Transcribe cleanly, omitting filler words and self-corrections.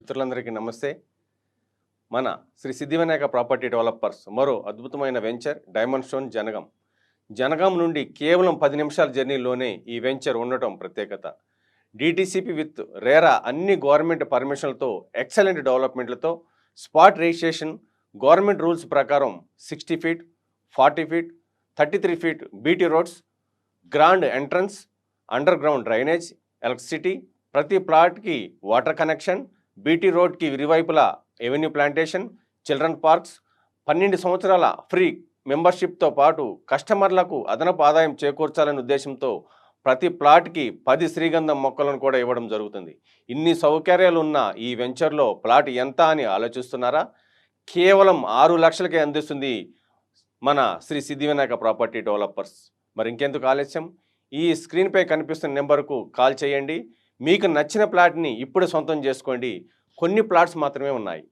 మిత్రులందరికీ నమస్తే. మన శ్రీ సిద్ధివినాయక ప్రాపర్టీ డెవలపర్స్ మరో అద్భుతమైన venture diamond stone Jangaon. Jangaon నుండి కేవలం 10 నిమిషాల జర్నీలోనే ఈ వెంచర్ ఉండటం ప్రత్యేకత. డిటిసిపి విత్ రేరా అన్ని గవర్నమెంట్ పర్మిషన్లతో ఎక్సలెంట్ డెవలప్మెంట్లతో స్పాట్ రిజిస్ట్రేషన్ గవర్నమెంట్ రూల్స్ ప్రకారం 60 feet 40 feet 33 feet BT roads, grand entrance, underground drainage, electricity, ప్రతి ప్లాట్కి వాటర్ కనెక్షన్, బీటీ రోడ్కి ఇరువైపులా ఎవెన్యూ ప్లాంటేషన్, చిల్డ్రన్ పార్క్స్, 12 సంవత్సరాల ఫ్రీ మెంబర్షిప్తో పాటు కస్టమర్లకు అదనపు ఆదాయం చేకూర్చాలనే ఉద్దేశంతో ప్రతి ప్లాట్కి 10 శ్రీగంధం మొక్కలను కూడా ఇవ్వడం జరుగుతుంది. ఇన్ని సౌకర్యాలు ఉన్న ఈ వెంచర్లో ప్లాట్ ఎంత అని ఆలోచిస్తున్నారా? కేవలం 6 లక్షలకే అందిస్తుంది మన శ్రీ సిద్ధివినాయక ప్రాపర్టీ డెవలపర్స్. మరి ఇంకెందుకు ఆలస్యం? ఈ స్క్రీన్పై కనిపిస్తున్న నెంబర్కు కాల్ చేయండి. మీకు నచ్చిన ప్లాట్ని ఇప్పుడు సొంతం చేసుకోండి. కొన్ని ప్లాట్స్ మాత్రమే ఉన్నాయి.